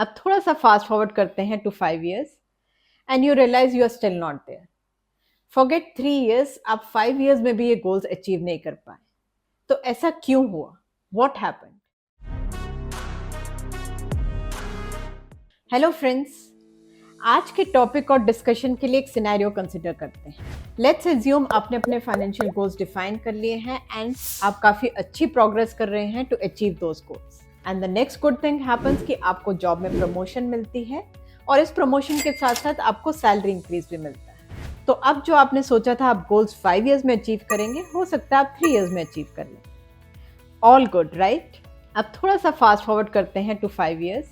अब थोड़ा सा फास्ट फॉरवर्ड करते हैं to 5 years and you realise you are still not there. Forget 3 years, आप 5 years में भी ये गोल्स अचीव नहीं कर पाए। तो ऐसा क्यों हुआ? What happened? हेलो फ्रेंड्स, आज के टॉपिक और डिस्कशन के लिए एक सिनेरियो कंसिडर करते हैं। लेट्स एज्यूम आपने अपने फाइनेंशियल गोल्स डिफाइन कर लिए हैं एंड आप काफ़ी अच्छी प्रोग्रेस कर रहे हैं to achieve those goals. And the next good thing happens कि आपको जॉब में प्रमोशन मिलती है और इस प्रमोशन के साथ साथ आपको सैलरी इंक्रीज भी मिलता है। तो अब जो आपने सोचा था आप गोल्स 5 years में अचीव करेंगे, हो सकता है आप 3 years में अचीव कर लें। All good, right? अब थोड़ा सा फास्ट फॉरवर्ड करते हैं to 5 years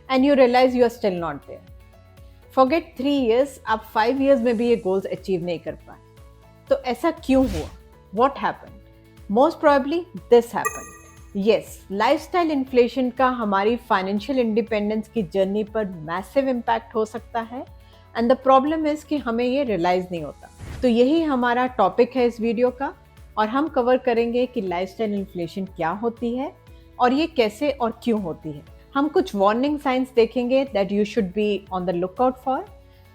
and you realise you are still not there. Forget 3 years, आप 5 years में भी ये गोल्स अचीव नहीं कर पाए। तो ऐसा क्यों हुआ? What happened? Most probably this happened. Yes, lifestyle inflation का हमारी फाइनेंशियल इंडिपेंडेंस की जर्नी पर मैसिव इम्पैक्ट हो सकता है एंड द प्रॉब्लम इज कि हमें ये रियलाइज नहीं होता। तो यही हमारा टॉपिक है इस वीडियो का और हम कवर करेंगे कि लाइफस्टाइल इन्फ्लेशन क्या होती है और ये कैसे और क्यों होती है। हम कुछ वार्निंग साइंस देखेंगे that you should be on the lookout for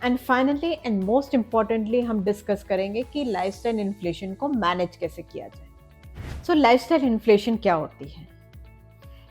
and finally and most importantly हम डिस्कस करेंगे कि लाइफस्टाइल इन्फ्लेशन को मैनेज कैसे किया जाए। सो लाइफस्टाइल इन्फ्लेशन क्या होती है?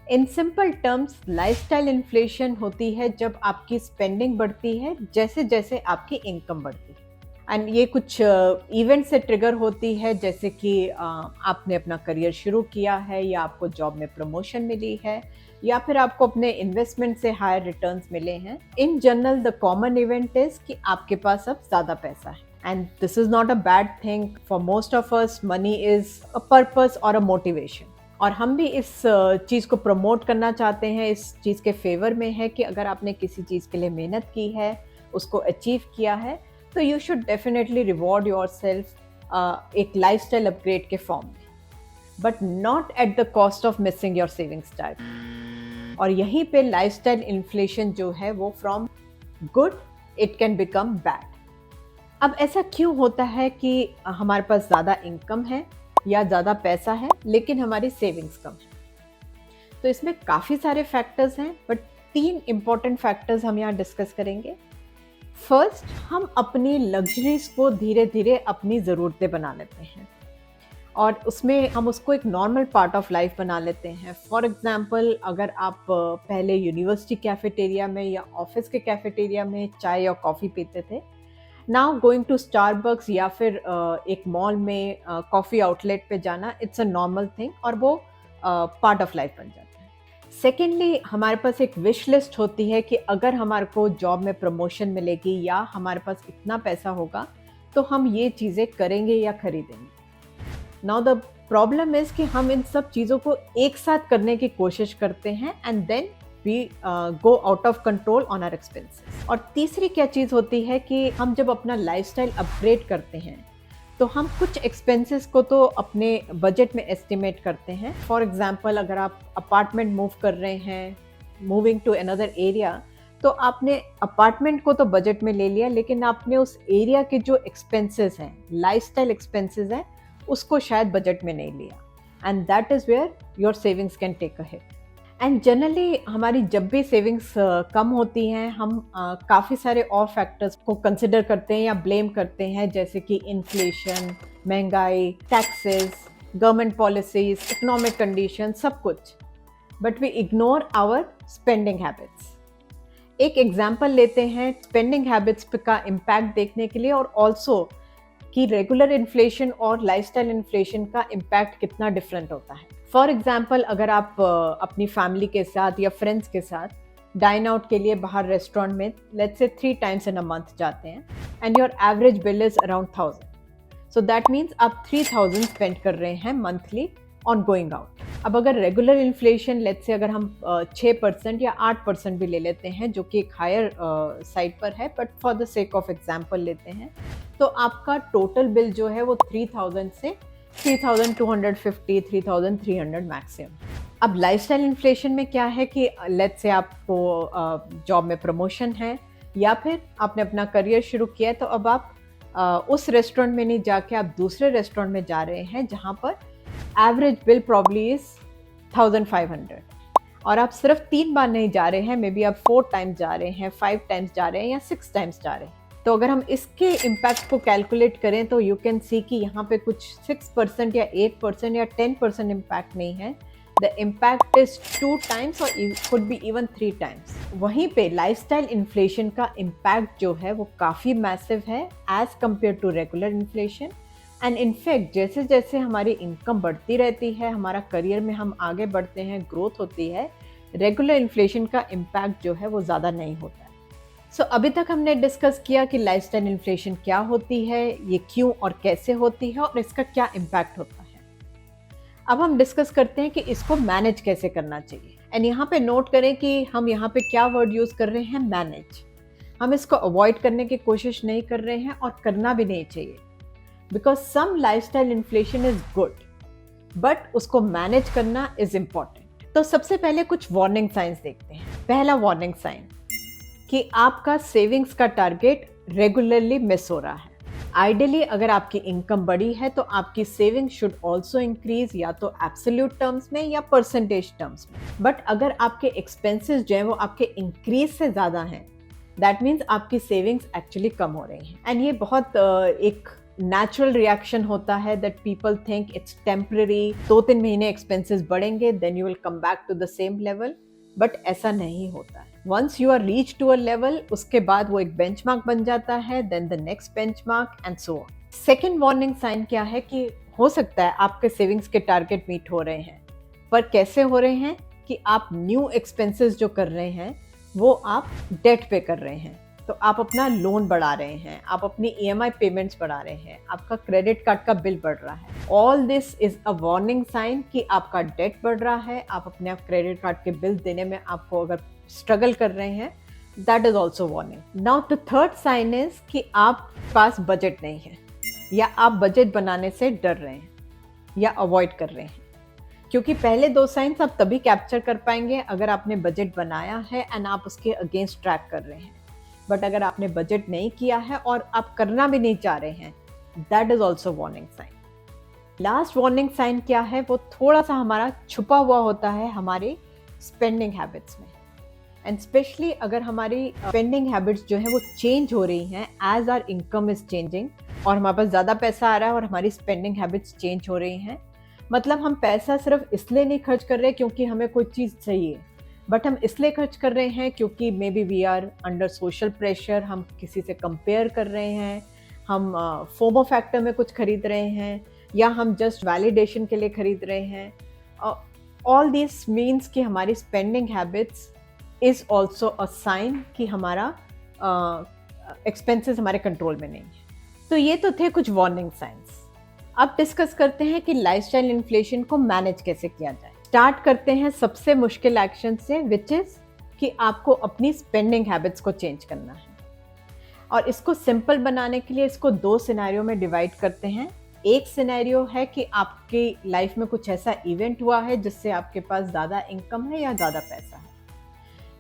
In simple terms, lifestyle inflation होती है जब आपकी स्पेंडिंग बढ़ती है जैसे जैसे आपकी इनकम बढ़ती है। एंड ये कुछ इवेंट से ट्रिगर होती है, जैसे कि आपने अपना करियर शुरू किया है या आपको जॉब में प्रमोशन मिली है या फिर आपको अपने इन्वेस्टमेंट से हायर रिटर्न्स मिले हैं। In general the common event is कि आपके पास अब ज़्यादा पैसा है and this is not a bad thing. For most of us money is a purpose और अ मोटिवेशन और हम भी इस चीज़ को प्रमोट करना चाहते हैं, इस चीज़ के फेवर में है कि अगर आपने किसी चीज़ के लिए मेहनत की है, उसको अचीव किया है, तो you should definitely reward your self एक लाइफस्टाइल अपग्रेड के फॉर्म में, but not at the cost of missing your saving style. और यहीं पे लाइफस्टाइल इन्फ्लेशन जो है वो from good it can become bad. अब ऐसा क्यों होता है कि हमारे पास ज़्यादा इनकम है या ज़्यादा पैसा है लेकिन हमारी सेविंग्स कम है? तो इसमें काफ़ी सारे फैक्टर्स हैं, बट 3 इम्पॉर्टेंट फैक्टर्स हम यहाँ डिस्कस करेंगे। फर्स्ट, हम अपनी लग्जरीज को धीरे धीरे अपनी ज़रूरतें बना लेते हैं और उसमें हम उसको एक नॉर्मल पार्ट ऑफ लाइफ बना लेते हैं। फॉर एग्जांपल, अगर आप पहले यूनिवर्सिटी कैफेटेरिया में या ऑफिस के कैफेटेरिया में चाय या कॉफ़ी पीते थे, नाउ गोइंग टू स्टारबक्स या फिर एक मॉल में कॉफ़ी आउटलेट पे जाना इट्स अ नॉर्मल थिंग और वो पार्ट ऑफ लाइफ बन जाता है। सेकेंडली, हमारे पास एक विश लिस्ट होती है कि अगर हमारे को जॉब में प्रमोशन मिलेगी या हमारे पास इतना पैसा होगा तो हम ये चीज़ें करेंगे या खरीदेंगे। नाउ द प्रॉब्लम इज कि हम इन सब चीज़ों को एक साथ करने की कोशिश करते हैं and then we go out of control on our expenses. और तीसरी क्या चीज़ होती है कि हम जब अपना लाइफस्टाइल अपग्रेड करते हैं तो हम कुछ एक्सपेंसेस को तो अपने बजट में एस्टिमेट करते हैं। फॉर एग्जांपल, अगर आप अपार्टमेंट मूव कर रहे हैं, मूविंग टू अनदर एरिया, तो आपने अपार्टमेंट को तो बजट में ले लिया लेकिन आपने उस एरिया के जो एक्सपेंसेस हैं, लाइफस्टाइल एक्सपेंसेस हैं, उसको शायद बजट में नहीं लिया and that is where your savings can take a hit. And generally हमारी जब भी सेविंग्स कम होती हैं, हम काफ़ी सारे और फैक्टर्स को कंसिडर करते हैं या ब्लेम करते हैं, जैसे कि इन्फ्लेशन, महंगाई, taxes, government policies, economic condition, सब कुछ, but we ignore our spending habits. एक एग्जाम्पल लेते हैं स्पेंडिंग हैबिट्स का इम्पैक्ट देखने के लिए और ऑल्सो कि रेगुलर इन्फ्लेशन और लाइफस्टाइल इन्फ्लेशन का इम्पैक्ट कितना डिफरेंट होता है। फॉर एग्जाम्पल, अगर आप अपनी फैमिली के साथ या फ्रेंड्स के साथ डाइन आउट के लिए बाहर रेस्टोरेंट में let's say 3 times in a month जाते हैं and your average bill is around 1000, so that means आप 3000 स्पेंड कर रहे हैं मंथली ऑन गोइंग आउट। अब अगर रेगुलर इन्फ्लेशन लेट्स से अगर हम 6% या 8% भी ले लेते हैं, जो कि एक हायर साइड पर है, but for the sake of example लेते हैं, तो आपका टोटल बिल जो है वो 3000 से 3250, 3300 मैक्सिमम। अब लाइफस्टाइल इन्फ्लेशन में क्या है कि लेट्स से आपको जॉब में प्रमोशन है या फिर आपने अपना करियर शुरू किया है, तो अब आप उस रेस्टोरेंट में नहीं जाके आप दूसरे रेस्टोरेंट में जा रहे हैं जहाँ पर एवरेज बिल प्रॉब्ली इज 1500 और आप सिर्फ 3 बार नहीं जा रहे हैं, मे बी आप 4 टाइम्स जा रहे हैं, 5 टाइम्स जा रहे हैं या 6 टाइम्स जा रहे हैं। तो अगर हम इसके इम्पैक्ट को कैलकुलेट करें तो यू कैन सी कि यहाँ पे कुछ 6% या 8% या 10% इम्पैक्ट नहीं है। द इम्पैक्ट इज 2 टाइम्स और कुड बी इवन 3 टाइम्स। वहीं पे लाइफस्टाइल इन्फ्लेशन का इम्पैक्ट जो है वो काफ़ी मैसिव है as compare to regular inflation. And in fact जैसे जैसे हमारी इनकम बढ़ती रहती है, हमारा करियर में हम आगे बढ़ते हैं, ग्रोथ होती है, रेगुलर इन्फ्लेशन का इम्पैक्ट जो है वो ज़्यादा नहीं होता है। सो अभी तक हमने डिस्कस किया कि लाइफस्टाइल इन्फ्लेशन क्या होती है, ये क्यों और कैसे होती है और इसका क्या इम्पैक्ट होता है। अब हम डिस्कस करते हैं कि इसको मैनेज कैसे करना चाहिए। एंड यहाँ पे नोट करें कि हम यहाँ पे क्या वर्ड यूज़ कर रहे हैं, मैनेज। हम इसको अवॉइड करने की कोशिश नहीं कर रहे हैं और करना भी नहीं चाहिए, because some lifestyle inflation is good, but उसको मैनेज करना इज इम्पॉर्टेंट। तो सबसे पहले कुछ वार्निंग साइंस देखते हैं। पहला वार्निंग साइन कि आपका सेविंग्स का टारगेट रेगुलरली मिस हो रहा है। आइडियली अगर आपकी इनकम बढ़ी है तो आपकी सेविंग शुड ऑल्सो इंक्रीज, या तो एब्सोल्यूट टर्म्स में या परसेंटेज टर्म्स में। बट अगर आपके एक्सपेंसेस जो है वो आपके इंक्रीज से ज़्यादा हैं, दैट मीन्स आपकी सेविंग्स एक्चुअली कम हो रही हैं। एंड ये बहुत एक नेचुरल रिएक्शन होता है that people think it's temporary, 2-3 महीने एक्सपेंसेस बढ़ेंगे, then you will come back to the same level. But ऐसा नहीं होता है। Once you are reach to a level, उसके बाद वो एक बेंचमार्क बन जाता है, then the next benchmark and so on. Second warning sign क्या है कि हो सकता है आपके सेविंग्स के टारगेट मीट हो रहे हैं, पर कैसे हो रहे हैं कि आप न्यू एक्सपेंसेस जो कर रहे हैं वो आप डेट पे कर रहे हैं। तो आप अपना लोन बढ़ा रहे हैं, आप अपनी EMI पेमेंट्स बढ़ा रहे हैं, आपका क्रेडिट कार्ड का बिल बढ़ रहा है। All this is a warning sign कि आपका डेट बढ़ रहा है, आप अपने आप क्रेडिट कार्ड के बिल देने में आपको अगर स्ट्रगल कर रहे हैं, that is also warning. Now the third sign is कि आप पास बजट नहीं है, या आप बजट बनाने से डर रहे हैं या अवॉइड कर रहे हैं। क्योंकि पहले 2 साइंस आप तभी कैप्चर कर पाएंगे अगर आपने बजट बनाया है एंड आप उसके अगेंस्ट ट्रैक कर रहे हैं। बट अगर आपने बजट नहीं किया है और आप करना भी नहीं चाह रहे हैं, that is also warning sign. Last warning sign क्या है, वो थोड़ा सा हमारा छुपा हुआ होता है हमारे स्पेंडिंग हैबिट्स में। एंड स्पेशली अगर हमारी स्पेंडिंग हैबिट्स जो है वो चेंज हो रही हैं as our income is changing, और हमारे पास ज़्यादा पैसा आ रहा है और हमारी स्पेंडिंग हैबिट्स चेंज हो रही हैं। मतलब हम पैसा सिर्फ इसलिए नहीं खर्च कर रहे क्योंकि हमें कोई चीज़ चाहिए, बट हम इसलिए खर्च कर रहे हैं क्योंकि maybe we are under social pressure, हम किसी से कंपेयर कर रहे हैं, हम फोमो फैक्टर में कुछ खरीद रहे हैं, या हम जस्ट वैलिडेशन के लिए खरीद रहे हैं। ऑल दिस मीन्स कि हमारी spending habits is also a sign कि हमारा एक्सपेंसेस हमारे कंट्रोल में नहीं है। तो ये तो थे कुछ वार्निंग साइंस। अब डिस्कस करते हैं कि लाइफस्टाइल इन्फ्लेशन को मैनेज कैसे किया जाए। स्टार्ट करते हैं सबसे मुश्किल एक्शन से, विच इज़ कि आपको अपनी स्पेंडिंग हैबिट्स को चेंज करना है। और इसको सिंपल बनाने के लिए इसको 2 सिनेरियो में डिवाइड करते हैं। एक सिनेरियो है कि आपकी लाइफ में कुछ ऐसा इवेंट हुआ है जिससे आपके पास ज़्यादा इनकम है या ज़्यादा पैसा है।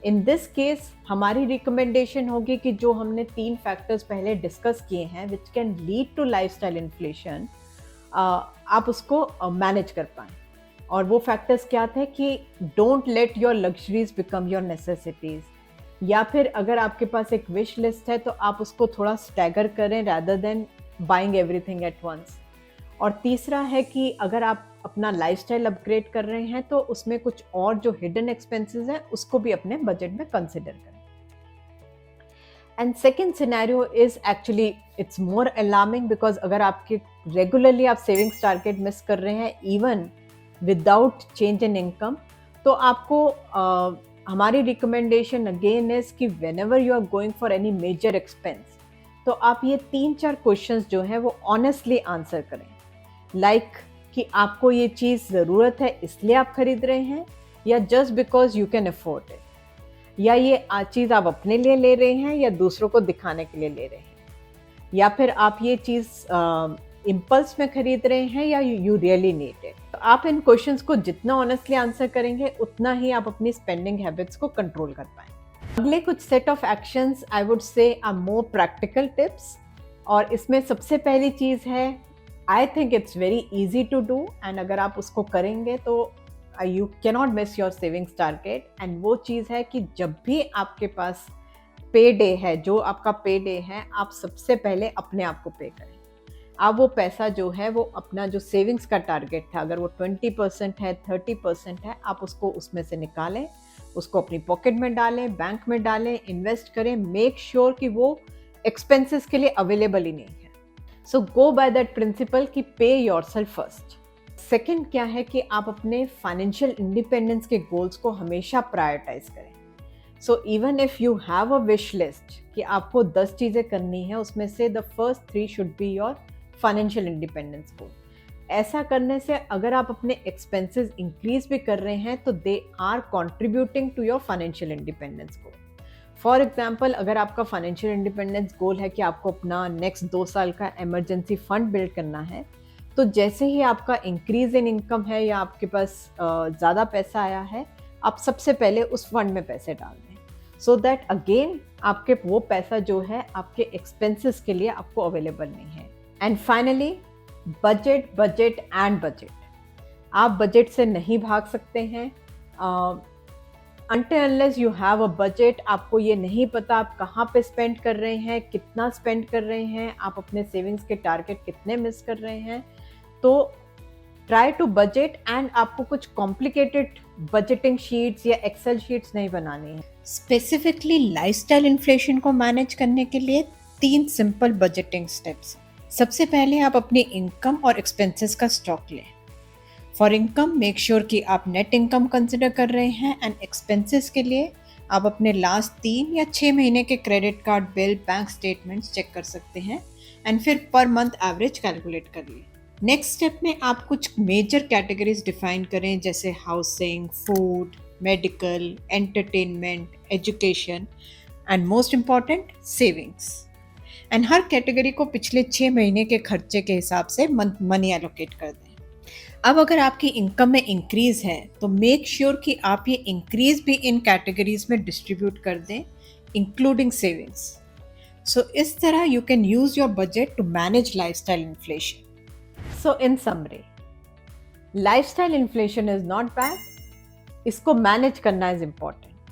इन दिस केस हमारी रिकमेंडेशन होगी कि जो हमने 3 फैक्टर्स पहले डिस्कस किए हैं which can lead to lifestyle inflation, आप उसको मैनेज कर पाएँ। और वो फैक्टर्स क्या थे कि don't let your luxuries become your necessities, या फिर अगर आपके पास एक विश लिस्ट है तो आप उसको थोड़ा स्टैगर करें rather than buying everything at once. और तीसरा है कि अगर आप अपना लाइफस्टाइल अपग्रेड कर रहे हैं तो उसमें कुछ और जो हिडन एक्सपेंसेस हैं उसको भी अपने बजट में कंसिडर करें। And second scenario is actually it's more alarming, because अगर आपके रेगुलरली आप सेविंग्स टारगेट मिस कर रहे हैं even without change in income, तो आपको हमारी रिकमेंडेशन अगेन इज कि whenever you are going for any major expense, तो आप ये 3-4 क्वेश्चंस जो हैं वो ऑनेस्टली आंसर करें। लाइक कि आपको ये चीज़ ज़रूरत है इसलिए आप खरीद रहे हैं, या just because you can afford it, या ये चीज़ आप अपने लिए ले रहे हैं या दूसरों को दिखाने के लिए ले रहे हैं, या फिर आप ये चीज़ इम्पल्स में खरीद रहे हैं या यू रियली नीड इट। तो आप इन क्वेश्चंस को जितना ऑनेस्टली आंसर करेंगे उतना ही आप अपनी स्पेंडिंग हैबिट्स को कंट्रोल कर पाएंगे। अगले कुछ set of actions I would say are more practical tips, और इसमें सबसे पहली चीज़ है, I think it's very easy to do, and अगर आप उसको करेंगे तो you cannot miss your savings target. And वो चीज़ है कि जब भी आपके पास पे डे है, जो आपका पे डे है, आप सबसे पहले अपने आप को पे करें। आप वो पैसा जो है, वो अपना जो सेविंग्स का टारगेट था, अगर वो 20% है, 30% है, आप उसको उसमें से निकालें, उसको अपनी पॉकेट में डालें, बैंक में डालें, इन्वेस्ट करें। मेक श्योर कि वो एक्सपेंसेस के लिए अवेलेबल ही नहीं है। सो गो बाय दैट प्रिंसिपल कि पे योरसेल्फ फर्स्ट। सेकंड क्या है कि आप अपने फाइनेंशियल इंडिपेंडेंस के गोल्स को हमेशा प्रायोरिटाइज करें। So even if you have a wish list कि आपको 10 चीज़ें करनी है, उसमें से the first 3 should be your financial independence goal. ऐसा करने से अगर आप अपने एक्सपेंसेस इंक्रीज भी कर रहे हैं तो they are contributing to your financial independence goal. For example, अगर आपका फाइनेंशियल इंडिपेंडेंस गोल है कि आपको अपना नेक्स्ट 2 साल का इमरजेंसी फंड बिल्ड करना है, तो जैसे ही आपका इंक्रीज इन इनकम है या आपके पास ज़्यादा पैसा आया है, आप सबसे पहले उस फंड में पैसे डाल दें, सो दैट अगेन आपके वो पैसा जो है आपके एक्सपेंसेस के लिए आपको अवेलेबल नहीं है। And finally, budget budget and budget. आप बजट से नहीं भाग सकते हैं। Until unless you have a budget, आपको ये नहीं पता आप कहाँ पे स्पेंड कर रहे हैं, कितना स्पेंड कर रहे हैं, आप अपने सेविंग्स के टारगेट कितने मिस कर रहे हैं, तो ट्राई टू बजट। एंड आपको कुछ कॉम्प्लिकेटेड बजटिंग शीट्स या एक्सेल शीट्स नहीं बनानी है। स्पेसिफिकली लाइफस्टाइल इन्फ्लेशन को मैनेज करने के लिए 3 सिंपल बजटिंग स्टेप्स। सबसे पहले आप अपनी इनकम और एक्सपेंसेस का स्टॉक लें। फॉर इनकम, मेक श्योर कि आप नेट इनकम कंसिडर कर रहे हैं। एंड एक्सपेंसेस के लिए आप अपने लास्ट 3 या 6 महीने के credit card bill, bank statements check कर सकते हैं एंड फिर पर मंथ एवरेज कैलकुलेट कर लिए। नेक्स्ट स्टेप में आप कुछ मेजर कैटेगरीज डिफाइन करें, जैसे housing, food, medical, entertainment, education and most important savings. And her category को पिछले 6 महीने के खर्चे के हिसाब से मनी एलोकेट कर दें। अब अगर आपकी इनकम में इंक्रीज है तो मेक श्योर कि आप ये इंक्रीज भी इन कैटेगरीज में डिस्ट्रीब्यूट कर दें, इंक्लूडिंग सेविंग्स। सो इस तरह you can use your budget to manage lifestyle inflation. So in summary, lifestyle inflation is not bad, इसको मैनेज करना is important.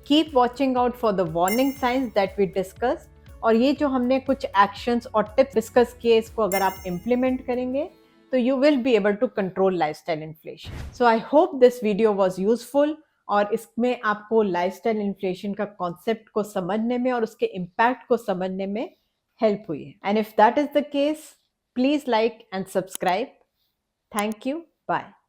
Keep watching out for the warning signs that we discuss. और ये जो हमने कुछ actions और tips discuss किए, इसको अगर आप इम्प्लीमेंट करेंगे तो you will be able to control lifestyle inflation. So I hope this video was useful और इसमें आपको लाइफस्टाइल इन्फ्लेशन का कॉन्सेप्ट को समझने में और उसके इम्पैक्ट को समझने में हेल्प हुई है। And if that is the case, please like and subscribe. Thank you, bye.